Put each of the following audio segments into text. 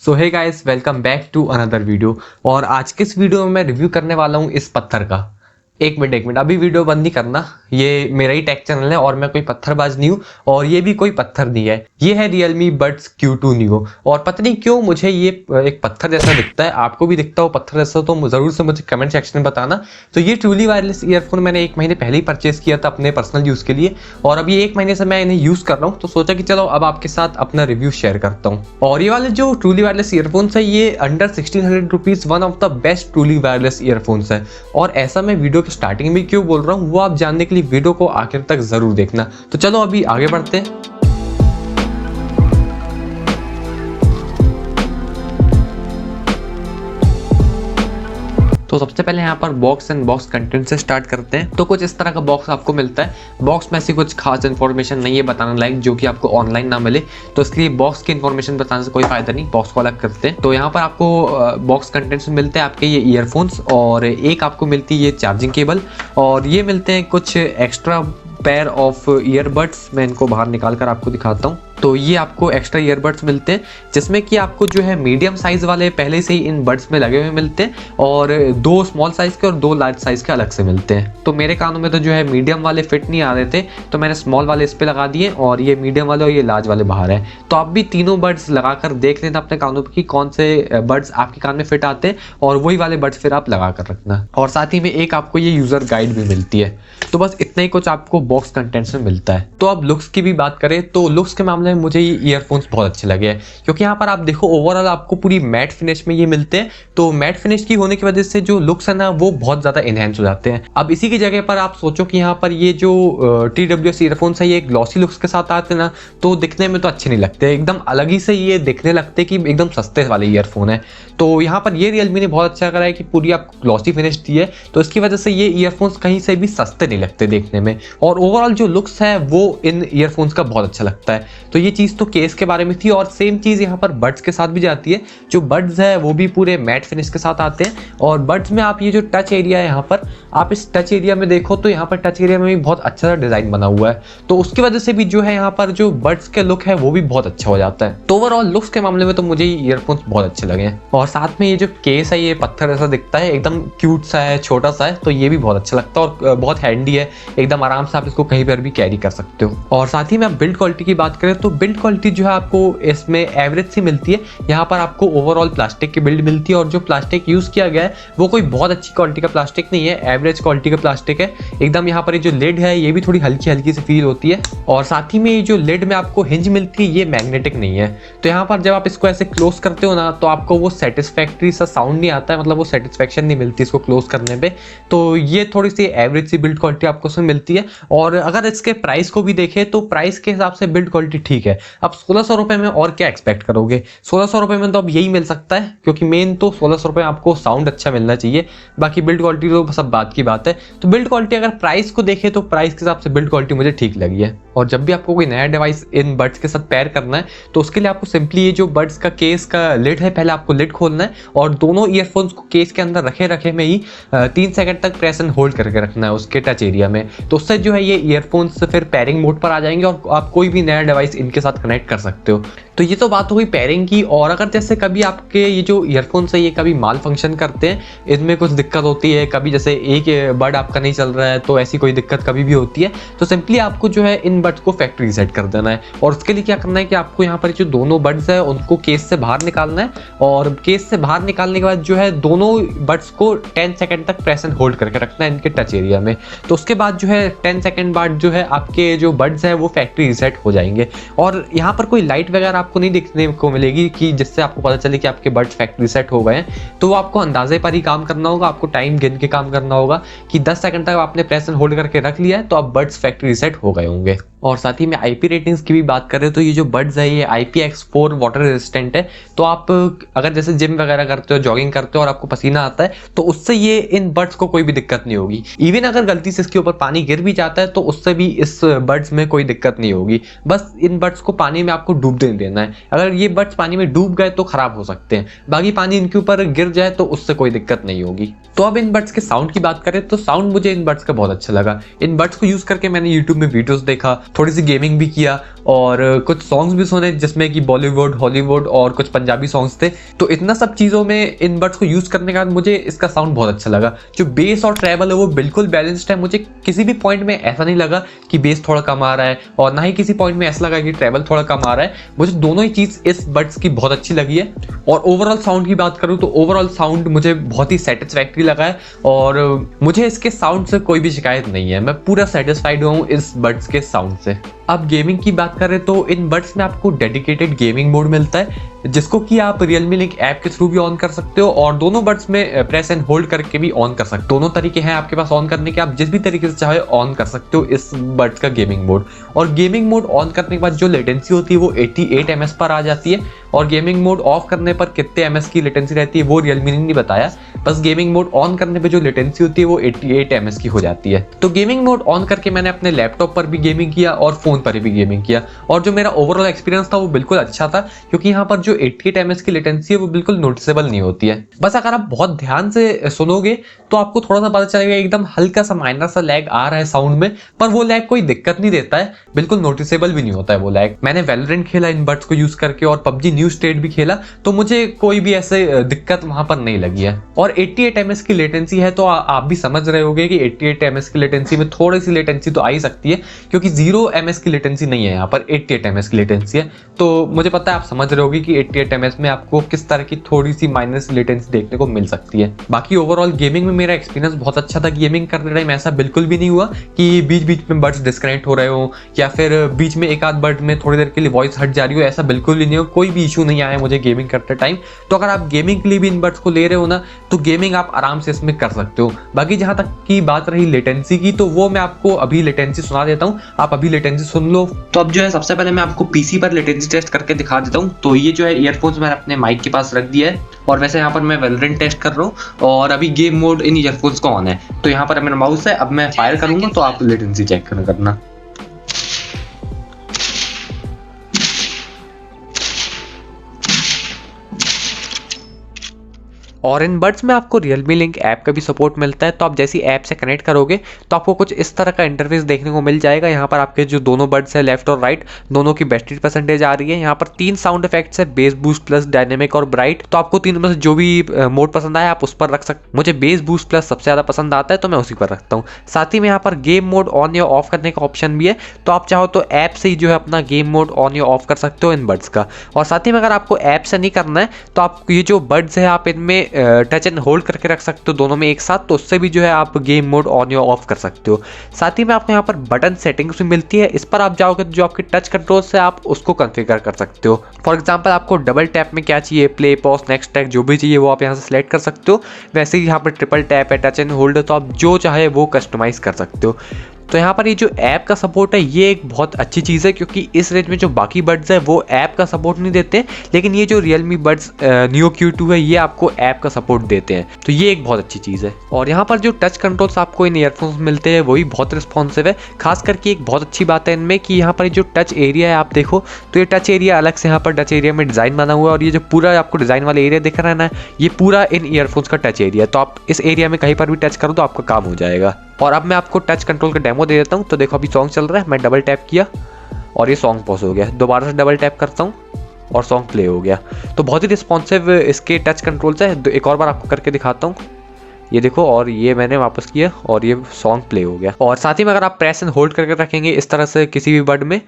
So hey guys, welcome back to another video. और आज के इस वीडियो में मैं रिव्यू करने वाला हूँ इस पत्थर का। एक मिनट अभी वीडियो बंद नहीं करना। ये मेरा ही टेक चैनल है और मैं कोई पत्थरबाज नहीं हूँ और ये भी कोई पत्थर नहीं है। ये है Realme Buds Q2 Neo। और पता नहीं क्यों मुझे ये एक पत्थर जैसा दिखता है। आपको भी दिखता हो पत्थर जैसा तो जरूर से मुझे कमेंट सेक्शन में बताना। तो ये ट्रूली वायरलेस ईयरफोन मैंने 1 महीने पहले ही परचेस किया था अपने पर्सनल यूज के लिए और अभी 1 महीने से मैं इन्हें यूज कर रहा हूँ। तो सोचा कि चलो अब आपके साथ अपना रिव्यू शेयर करता हूँ। और ये वाले जो ट्रूली वायरलेस ईयरफोन्स है ये under 1600 rupees one of the best truly wireless earphones है। और ऐसा मैं वीडियो की स्टार्टिंग में क्यों बोल रहा हूँ वो आप जानने के लिए वीडियो को आखिर तक जरूर देखना। तो चलो अभी आगे बढ़ते हैं। तो सबसे पहले यहाँ पर बॉक्स एंड बॉक्स कंटेंट से स्टार्ट करते हैं। तो कुछ इस तरह का बॉक्स आपको मिलता है। बॉक्स में ऐसी कुछ खास इन्फॉर्मेशन नहीं है बताने लायक जो कि आपको ऑनलाइन ना मिले, तो इसलिए बॉक्स की इन्फॉर्मेशन बताने से कोई फायदा नहीं। बॉक्स को अलग करते हैं। तो यहाँ पर आपको बॉक्स कंटेंट्स में मिलते हैं आपके ये ईयरफोन्स और एक आपको मिलती है ये चार्जिंग केबल और ये मिलते हैं कुछ एक्स्ट्रा पेयर ऑफ ईयरबड्स। मैं इनको बाहर निकाल कर आपको दिखाता हूँ। तो ये आपको एक्स्ट्रा ईयरबड्स मिलते हैं जिसमें कि आपको जो है मीडियम साइज वाले पहले से ही इन बड्स में लगे हुए मिलते हैं और 2 स्मॉल साइज के और 2 लार्ज साइज के अलग से मिलते हैं। तो मेरे कानों में तो जो है मीडियम वाले फिट नहीं आ रहे थे तो मैंने स्मॉल वाले इस पे लगा दिए और ये मीडियम वाले और ये लार्ज वाले बाहर है। तो आप भी तीनों बड्स लगा कर देख लेना अपने कानों पर कि कौन से बड्स आपके कान में फिट आते हैं और वही वाले बड्स फिर आप लगा कर रखना। और साथ ही में एक आपको ये यूजर गाइड भी मिलती है। तो बस इतना ही कुछ आपको बॉक्स कंटेंट्स में मिलता है। तो अब लुक्स की भी बात करें तो लुक्स के मामले में मुझे ये ईयरफोन्स बहुत अच्छे लगे हैं क्योंकि यहाँ पर आप देखो ओवरऑल आपको पूरी मैट फिनिश में ये मिलते हैं। तो मैट फिनिश की होने की वजह से जो लुक्स है ना वो बहुत ज्यादा इनहेंस हो जाते हैं। अब इसी की जगह पर आप सोचो कि यहाँ पर ये जो TWS ईयरफोन्स है ये ग्लॉसी लुक्स के साथ आते हैं ना तो दिखने में तो अच्छे नहीं लगते, एकदम अलग ही से ये दिखने लगते कि एकदम सस्ते वाले ईयरफोन है। तो यहाँ पर ये Realme ने बहुत अच्छा करा है कि पूरी आपको ग्लॉसी फिनिश दी है तो इसकी वजह से ये ईयरफोन्स कहीं से भी सस्ते नहीं लगते देखने में और ओवरऑल जो लुक्स है वो इन ईयरफोन्स का बहुत अच्छा लगता है। तो ये चीज़ तो केस के बारे में थी और सेम चीज़ यहाँ पर बड्स के साथ भी जाती है। जो बड्स है वो भी पूरे मैट फिनिश के साथ आते हैं और बड्स में आप ये जो टच एरिया है यहाँ पर आप इस टच एरिया में देखो तो यहाँ पर टच एरिया में भी बहुत अच्छा डिजाइन बना हुआ है। तो उसकी वजह से भी जो है यहाँ पर जो बड्स के लुक है वो भी बहुत अच्छा हो जाता है। तो ओवरऑल लुक्स के मामले में तो मुझे ईयरफोन्स बहुत अच्छे लगे हैं। और साथ में ये जो केस है ये पत्थर जैसा दिखता है, एकदम क्यूट सा है, छोटा सा है, तो ये भी बहुत अच्छा लगता है और बहुत हैंडी है। एकदम आराम से आप इसको कहीं पर भी कैरी कर सकते हो। और साथ ही में बिल्ड क्वालिटी की बात करें तो बिल्ड क्वालिटी जो है आपको इसमें एवरेज सी मिलती है। यहाँ पर आपको ओवरऑल प्लास्टिक की बिल्ड मिलती है और जो प्लास्टिक यूज किया गया है वो कोई बहुत अच्छी क्वालिटी का प्लास्टिक नहीं है, एवरेज क्वालिटी का प्लास्टिक है एकदम। यहाँ पर ये जो लिड है ये भी थोड़ी हल्की हल्की से फील होती है और साथ ही में ये जो लिड में आपको हिंज मिलती है ये मैग्नेटिक नहीं है। तो यहाँ पर जब आप इसको ऐसे क्लोज करते हो ना तो आपको वो सेटिस्फैक्ट्री सा साउंड नहीं आता है, मतलब वो सेटिस्फैक्शन नहीं मिलती इसको क्लोज करने पे। तो ये थोड़ी सी एवरेज सी बिल्ड क्वालिटी आपको उसमें मिलती है। और अगर इसके प्राइस को भी देखें तो प्राइस के हिसाब से बिल्ड क्वालिटी ठीक है। अब 1600 रुपए में और क्या एक्सपेक्ट करोगे? 1600 रुपए में तो अब यही मिल सकता है क्योंकि मेन तो 1600 रुपए आपको साउंड अच्छा मिलना चाहिए, बाकी बिल्ड क्वालिटी तो सब बात की बात है। तो बिल्ड क्वालिटी अगर प्राइस को देखें तो प्राइस के हिसाब से बिल्ड क्वालिटी मुझे ठीक लगी है। और जब भी आपको कोई नया डिवाइस इन बड्स के साथ पेयर करना है तो उसके लिए आपको सिंपली ये जो बड्स का केस का लिड है पहले आपको लिड खोलना है और दोनों ईयरफोन्स को केस के अंदर रखे में ही 3 सेकंड तक प्रेस एंड होल्ड करके रखना है उसके टच एरिया में। तो उससे जो है ये ईयरफोन्स फिर पेयरिंग मोड पर आ जाएंगे और आप कोई भी नया डिवाइस इनके साथ कनेक्ट कर सकते हो। तो ये तो बात हो गई पेयरिंग की। और अगर जैसे कभी आपके ये जो ईयरफोन्स है ये कभी माल फंक्शन करते हैं, इनमें कुछ दिक्कत होती है, कभी जैसे एक बड आपका नहीं चल रहा है तो ऐसी कोई दिक्कत कभी भी होती है तो सिंपली आपको जो है इन बड्स को फैक्ट्री रीसेट कर देना है। और उसके लिए क्या करना है कि आपको यहाँ पर जो दोनों बड्स है उनको केस से बाहर निकालना है और केस से बाहर निकालने के बाद जो है दोनों बड्स को 10 सेकंड तक प्रेस एंड होल्ड करके रखना है इनके टच एरिया में। तो उसके बाद जो है 10 सेकंड बाद जो है आपके जो बड्स है वो फैक्ट्री रीसेट हो जाएंगे। और यहाँ पर कोई लाइट वगैरह आपको नहीं दिखने को मिलेगी कि जिससे आपको पता चले कि आपके बड्स फैक्ट्री रीसेट हो गए हैं। तो वो आपको अंदाजे पर ही काम करना होगा, आपको टाइम गिन के काम करना होगा कि 10 सेकंड तक आपने प्रेस एंड होल्ड करके रख लिया है तो अब बड्स फैक्ट्री रीसेट हो गए होंगे। और साथ ही में IP रेटिंग्स की भी बात करें तो ये जो बड्स है ये IPX4 वाटर रेजिस्टेंट है। तो आप अगर जैसे जिम वगैरह करते हो, जॉगिंग करते हो और आपको पसीना आता है तो उससे ये इन बड्स को कोई भी दिक्कत नहीं होगी। इवन अगर गलती से इसके ऊपर पानी गिर भी जाता है तो उससे भी इस बड्स में कोई दिक्कत नहीं होगी। बस इन बड्स को पानी में आपको डूबने देना है। अगर ये बड्स पानी में डूब गए तो खराब हो सकते हैं, बाकी पानी इनके ऊपर गिर जाए तो उससे कोई दिक्कत नहीं होगी। तो अब इन बड्स के साउंड की बात करें तो साउंड मुझे इन बड्स का बहुत अच्छा लगा। इन बड्स को यूज करके मैंने यूट्यूब में वीडियोस देखा थोड़ी सी गेमिंग भी किया और कुछ सॉन्ग्स भी सुने जिसमें कि बॉलीवुड, हॉलीवुड और कुछ पंजाबी सॉन्ग्स थे। तो इतना सब चीज़ों में इन बड्स को यूज़ करने के बाद मुझे इसका साउंड बहुत अच्छा लगा। जो बेस और ट्रैवल है वो बिल्कुल बैलेंस्ड है। मुझे किसी भी पॉइंट में ऐसा नहीं लगा कि बेस थोड़ा कम आ रहा है और ना ही किसी पॉइंट में ऐसा लगा कि ट्रैवल थोड़ा कम आ रहा है। मुझे दोनों ही चीज़ इस बड्स की बहुत अच्छी लगी है। और ओवरऑल साउंड की बात करूँ तो ओवरऑल साउंड मुझे बहुत ही सेटिस्फैक्ट्री लगा है और मुझे इसके साउंड से कोई भी शिकायत नहीं है। मैं पूरा सेटिस्फाइड हुआ हूँ इस बड्स के साउंड से। अब गेमिंग की बात करें तो इन बड्स में आपको डेडिकेटेड गेमिंग मोड मिलता है जिसको कि आप Realme Link ऐप के थ्रू भी ऑन कर सकते हो और दोनों बड्स में प्रेस एंड होल्ड करके भी ऑन कर सकते हो। दोनों तरीके हैं आपके पास ऑन करने के, आप जिस भी तरीके से चाहे ऑन कर सकते हो इस बड्स का गेमिंग मोड। और गेमिंग मोड ऑन करने के बाद जो लेटेंसी होती है वो 88 ms पर आ जाती है और गेमिंग मोड ऑफ करने पर कितने ms की लेटेंसी रहती है वो Realme ने नहीं बताया। बस गेमिंग मोड ऑन करने पे जो लेटेंसी होती है वो 88 ms की हो जाती है। तो गेमिंग मोड ऑन करके मैंने अपने लैपटॉप पर भी गेमिंग किया और फोन पर भी गेमिंग किया और जो मेरा ओवरऑल एक्सपीरियंस था वो बिल्कुल अच्छा था क्योंकि यहाँ पर जो 88 ms की लेटेंसी है वो बिल्कुल नोटिसेबल नहीं होती है। बस अगर आप बहुत ध्यान से सुनोगे तो आपको थोड़ा सा पता चलेगा एकदम हल्का सा माइनर सा लैग आ रहा है साउंड में, पर वो लैग कोई दिक्कत नहीं देता है, बिल्कुल नोटिसेबल भी नहीं होता है वो लैग। मैंने वैलोरेंट खेला इन बड्स को यूज करके और PUBG न्यू स्टेट भी खेला तो मुझे कोई भी ऐसे दिक्कत वहां पर नहीं लगी है। और 88 ms की लेटेंसी है तो आप भी समझ रहे होगे कि 88 ms की लेटेंसी में थोड़ी सी लेटेंसी तो आ ही सकती है क्योंकि 0 ms की लेटेंसी नहीं है, यहाँ पर 88 ms की लेटेंसी है। तो मुझे पता है आप समझ रहे होगे कि 88 ms में आपको किस तरह की थोड़ी सी माइनस लेटेंसी देखने को मिल सकती है। बाकी ओवरऑल गेमिंग में मेरा एक्सपीरियंस बहुत अच्छा था। गेमिंग करते टाइम ऐसा बिल्कुल भी नहीं हुआ कि बीच बीच में बड्स डिस्कनेक्ट हो रहे हो या फिर बीच में एक आध बड में थोड़ी देर के लिए वॉइस हट जा रही हो, ऐसा बिल्कुल भी नहीं हो। कोई भी इशू नहीं आया मुझे गेमिंग करते टाइम। तो अगर आप गेमिंग के लिए भी इन बड्स को ले रहे हो ना तो गेमिंग आप आराम से इसमें कर सकते हो। बाकी जहां तक की बात रही लेटेंसी की तो वो मैं आपको अभी लेटेंसी सुना देता हूँ, आप अभी लेटेंसी सुन लो। तो अब जो है सबसे पहले मैं आपको पीसी पर लेटेंसी टेस्ट करके दिखा देता हूँ। तो ये जो है ईयरफोन्स मैंने अपने माइक के पास रख दिया है और वैसे यहाँ पर मैं वैलोरेंट टेस्ट कर रहा हूँ और अभी गेम मोड इन ईयरफोन्स का ऑन है। तो यहाँ पर मेरा माउस है, अब मैं फायर करूंगा तो आप लेटेंसी चेक करना। और इन बड्स में आपको Realme Link ऐप का भी सपोर्ट मिलता है। तो आप जैसी ऐप से कनेक्ट करोगे तो आपको कुछ इस तरह का इंटरफेस देखने को मिल जाएगा। यहाँ पर आपके जो दोनों बड्स है लेफ्ट और राइट दोनों की बैटरी परसेंटेज आ रही है। यहाँ पर 3 साउंड इफेक्ट्स है, बेस बूस्ट प्लस डायनेमिक और ब्राइट। तो आपको तीनों में से जो भी मोड पसंद आए आप उस पर रख सकते। मुझे बेस बूस्ट प्लस सबसे ज़्यादा पसंद आता है तो मैं उसी पर रखता हूँ। साथ ही में यहाँ पर गेम मोड ऑन या ऑफ करने का ऑप्शन भी है, तो आप चाहो तो ऐप से ही जो है अपना गेम मोड ऑन या ऑफ कर सकते हो इन बड्स का। और साथ ही में अगर आपको ऐप से नहीं करना है तो आप ये जो बड्स है आप इनमें टच एंड होल्ड करके रख सकते हो दोनों में एक साथ, तो उससे भी जो है आप गेम मोड ऑन या ऑफ कर सकते हो। साथ ही में आपको यहाँ पर बटन सेटिंग्स भी मिलती है, इस पर आप जाओगे तो जो आपके टच कंट्रोल से आप उसको कॉन्फ़िगर कर सकते हो। फॉर एग्जांपल आपको डबल टैप में क्या चाहिए, प्ले पॉज नेक्स्ट टैग जो भी चाहिए वो आप यहाँ से सिलेक्ट कर सकते हो। वैसे ही यहाँ पर ट्रिपल टैप है, टच एंड होल्ड है, तो आप जो चाहे वो कस्टमाइज कर सकते हो। तो यहाँ पर ये जो ऐप का सपोर्ट है ये एक बहुत अच्छी चीज़ है क्योंकि इस रेंज में जो बाकी बड्स है वो ऐप का सपोर्ट नहीं देते, लेकिन ये जो Realme Buds Neo Q2 है ये आपको ऐप का सपोर्ट देते हैं, तो ये एक बहुत अच्छी चीज़ है। और यहाँ पर जो टच कंट्रोल्स आपको इन ईयरफोन्स मिलते हैं वही बहुत रिस्पॉन्सिव है। खास करके एक बहुत अच्छी बात है इनमें कि यहाँ पर जो टच एरिया है आप देखो तो ये टच एरिया अलग से यहाँ पर टच एरिया में डिज़ाइन बना हुआ है और ये जो पूरा आपको डिज़ाइन वाला एरिया दिख रहा है ना ये पूरा इन ईयरफोन्स का टच एरिया है। तो आप इस एरिया में कहीं पर भी टच करो तो आपका काम हो जाएगा। और अब मैं आपको टच कंट्रोल का डेमो दे देता हूँ। तो देखो अभी सॉन्ग चल रहा है, मैं डबल टैप किया और ये सॉन्ग पॉज हो गया, दोबारा से डबल टैप करता हूँ और सॉन्ग प्ले हो गया। तो बहुत ही रिस्पॉन्सिव इसके टच कंट्रोल्स है। एक और बार आपको करके दिखाता हूँ, ये देखो, और ये मैंने वापस किया और ये सॉन्ग प्ले हो गया। और साथ ही में अगर आप प्रेस एंड होल्ड करके रखेंगे इस तरह से किसी भी वर्ड में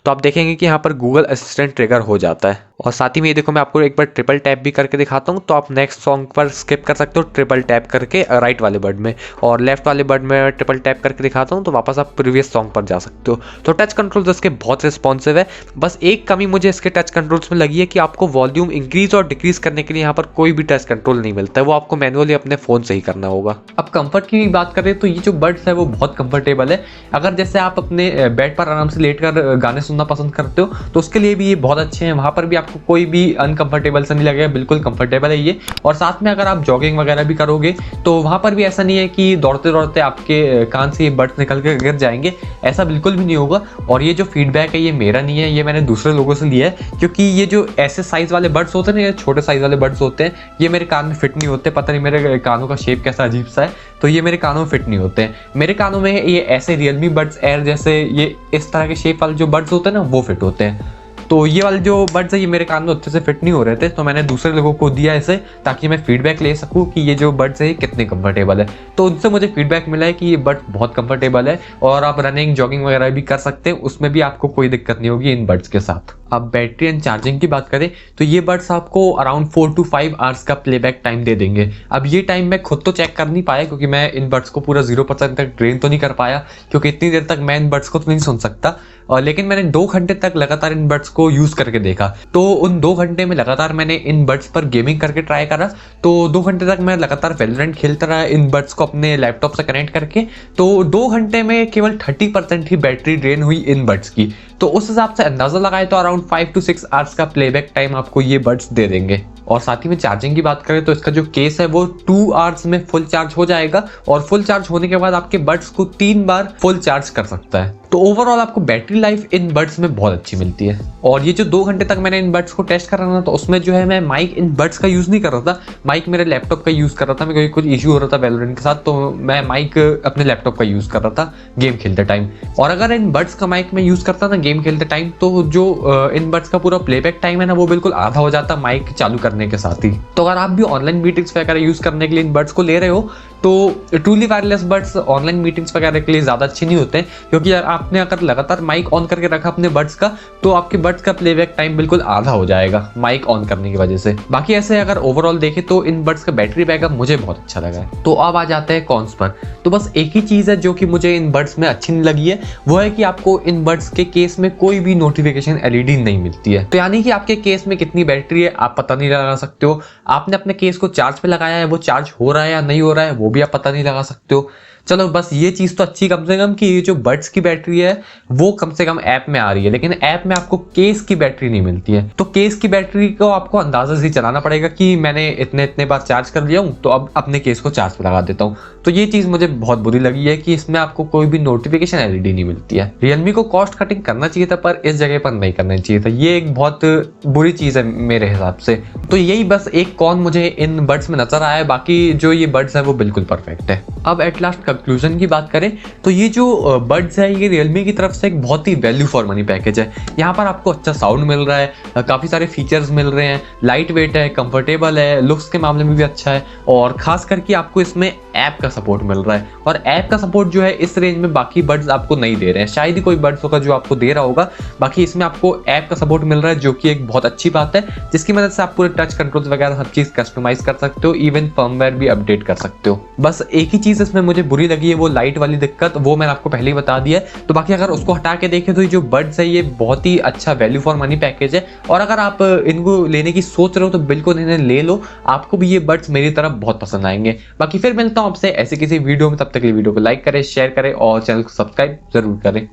तो आप देखेंगे कि यहाँ पर गूगल असिस्टेंट ट्रिगर हो जाता है। और साथ ही में ये देखो मैं आपको एक बार ट्रिपल टैप भी करके दिखाता हूँ, तो आप नेक्स्ट सॉन्ग पर स्किप कर सकते हो ट्रिपल टैप करके राइट वाले बर्ड में, और लेफ्ट वाले बर्ड में ट्रिपल टैप करके दिखाता हूँ तो वापस आप प्रीवियस सॉन्ग पर जा सकते हो। तो टच कंट्रोल्स इसके बहुत रिस्पॉन्सिव है। बस एक कमी मुझे इसके टच कंट्रोल्स में लगी है कि आपको वॉल्यूम इंक्रीज और डिक्रीज करने के लिए यहाँ पर कोई भी टच कंट्रोल नहीं मिलता है, वो आपको मैनुअली अपने फ़ोन से ही करना होगा। अब कंफर्ट की बात करें तो ये जो बड्स है वो बहुत कंफर्टेबल है। अगर जैसे आप अपने बेड पर आराम से लेट कर गाने सुनना पसंद करते हो तो उसके लिए भी ये बहुत अच्छे हैं। वहाँ पर भी आपको कोई भी अनकंफर्टेबल सा नहीं लगेगा, बिल्कुल कंफर्टेबल है ये। और साथ में अगर आप जॉगिंग वगैरह भी करोगे तो वहाँ पर भी ऐसा नहीं है कि दौड़ते दौड़ते आपके कान से ये बड्स निकल के गिर जाएंगे, ऐसा बिल्कुल भी नहीं होगा। और ये जो फीडबैक है ये मेरा नहीं है, ये मैंने दूसरे लोगों से लिया है, क्योंकि ये जो ऐसे साइज वाले बड्स होते हैं ना, ये छोटे साइज वाले बड्स होते हैं, ये मेरे कान में फिट नहीं होते। पता नहीं मेरे कानों का शेप कैसा अजीब सा है, तो ये मेरे कानों में फिट नहीं होते हैं। मेरे कानों में ये ऐसे रियलमी बड्स एयर जैसे ये इस तरह के शेप वाले जो बड्स होते हैं ना, वो फिट होते हैं। तो ये वाले जो बड्स है ये मेरे कान में अच्छे से फिट नहीं हो रहे थे, तो मैंने दूसरे लोगों को दिया इसे, ताकि मैं फीडबैक ले सकूं कि ये जो बड्स है ये कितने कंफर्टेबल है। तो उनसे मुझे फीडबैक मिला है कि ये बड्स बहुत कंफर्टेबल है और आप रनिंग जॉगिंग वगैरह भी कर सकते हैं, उसमें भी आपको कोई दिक्कत नहीं होगी इन बड्स के साथ। अब बैटरी एंड चार्जिंग की बात करें तो ये बड्स आपको अराउंड 4 to 5 आवर्स का प्लेबैक टाइम दे देंगे। अब ये टाइम मैं खुद तो चेक कर नहीं पाया, क्योंकि मैं इन बड्स को पूरा 0% तक ड्रेन तो नहीं कर पाया, क्योंकि इतनी देर तक मैं इन बड्स को तो नहीं सुन सकता। और लेकिन मैंने 2 घंटे तक लगातार इन बड्स को यूज करके देखा। तो उन 2 घंटे में लगातार मैंने इन बड्स पर गेमिंग करके ट्राई करा। तो 2 घंटे तक मैं लगातार वैलोरेंट खेलता रहा इन बड्स को अपने लैपटॉप से कनेक्ट करके। तो 2 घंटे में केवल 30% ही बैटरी ड्रेन हुई इन बड्स की। तो उस हिसाब से अंदाजा लगाए तो अराउंड 5 to 6 आवर्स का प्लेबैक टाइम आपको ये बड्स दे देंगे। और साथ ही में चार्जिंग की बात करें तो इसका जो केस है वो 2 आवर्स में फुल चार्ज हो जाएगा, और फुल चार्ज होने के बाद आपके बड्स को 3 बार फुल चार्ज कर सकता है। तो ओवरऑल आपको बैटरी लाइफ इन बड्स में बहुत अच्छी मिलती है। और ये जो 2 घंटे तक मैंने इन बड्स को टेस्ट कर रहा था, तो उसमें जो है मैं माइक इन बड्स का यूज नहीं कर रहा था, माइक मेरे लैपटॉप का यूज कर रहा था। मैं, क्योंकि कुछ इश्यू हो रहा था वैलोरेंट के साथ, तो मैं माइक अपने लैपटॉप का यूज कर रहा था गेम खेलते टाइम। और अगर इन बड्स का माइक में यूज करता था गेम खेलते टाइम, तो जो इन बड्स का पूरा प्लेबैक टाइम है ना, वो बिल्कुल आधा हो जाता माइक चालू करने के साथ ही। तो अगर आप भी ऑनलाइन मीटिंग्स वगैरह यूज करने के लिए इन बड्स को ले रहे हो, तो truly wireless buds online meetings वगैरह के लिए ज़्यादा अच्छे नहीं होते हैं, क्योंकि आपने अगर लगातार माइक ऑन करके रखा अपने बड्स का, तो आपके बड्स का प्लेबैक टाइम बिल्कुल आधा हो जाएगा माइक ऑन करने की वजह से। बाकी ऐसे अगर ओवरऑल देखें तो इन बड्स का बैटरी बैकअप मुझे बहुत अच्छा लगा है। तो अब आ जाते हैं कॉन्स पर। तो बस एक ही चीज़ है जो कि मुझे इन बड्स में अच्छी नहीं लगी है, वो है कि आपको इन बड्स के केस में कोई भी नोटिफिकेशन LED नहीं मिलती है। तो यानी कि आपके केस में कितनी बैटरी है आप पता नहीं लगा सकते हो। आपने अपने केस को चार्ज पे लगाया है, वो चार्ज हो रहा है या नहीं हो रहा है वो भी आप पता नहीं लगा सकते हो। चलो बस ये चीज़ तो अच्छी कम से कम कि ये जो बड्स की बैटरी है वो कम से कम ऐप में आ रही है, लेकिन ऐप में आपको केस की बैटरी नहीं मिलती है। तो केस की बैटरी को आपको अंदाजा से चलाना पड़ेगा कि मैंने इतने बार चार्ज कर लिया हूँ, तो अब अपने केस को चार्ज पे लगा देता हूँ। तो ये चीज़ मुझे बहुत बुरी लगी है कि इसमें आपको कोई भी नोटिफिकेशन LED नहीं मिलती है। रियलमी को कॉस्ट कटिंग करना चाहिए था, पर इस जगह पर नहीं करना चाहिए था। ये एक बहुत बुरी चीज़ है मेरे हिसाब से। तो यही बस एक कॉन मुझे इन बड्स में नजर आया है, बाकी जो ये बड्स है वो बिल्कुल परफेक्ट है। अब एट लास्ट कंक्लूजन की बात करें तो ये जो बड्स है ये रियलमी की तरफ से एक बहुत ही वैल्यू फॉर मनी पैकेज है। यहाँ पर आपको अच्छा साउंड मिल रहा है, काफ़ी सारे फीचर्स मिल रहे हैं, लाइट वेट है, कंफर्टेबल है, लुक्स के मामले में भी अच्छा है, और खास करके आपको इसमें ऐप का सपोर्ट मिल रहा है। और ऐप का सपोर्ट जो है इस रेंज में बाकी बड्स आपको नहीं दे रहे हैं, शायद ही कोई बड्स होगा जो आपको दे रहा होगा। बाकी इसमें आपको ऐप का सपोर्ट मिल रहा है, जो कि एक बहुत अच्छी बात है, जिसकी मदद से आप पूरे टच कंट्रोल्स वगैरह हर चीज़ कस्टमाइज कर सकते हो, इवन फर्मवेयर भी अपडेट कर सकते हो। बस एक ही चीज़ इसमें मुझे बुरी लगी है, वो लाइट वाली दिक्कत, वो मैंने आपको पहले ही बता दिया है। तो बाकी अगर उसको हटा के देखें तो ये जो बड्स है ये बहुत ही अच्छा वैल्यू फॉर मनी पैकेज है। और अगर आप इनको लेने की सोच रहे हो तो बिल्कुल इन्हें ले लो, आपको भी ये बड्स मेरी तरफ बहुत पसंद आएंगे। बाकी फिर मिलता हूँ आपसे ऐसे किसी वीडियो में, तब तक के लिए वीडियो को लाइक करें, शेयर करें और चैनल को सब्सक्राइब जरूर करें।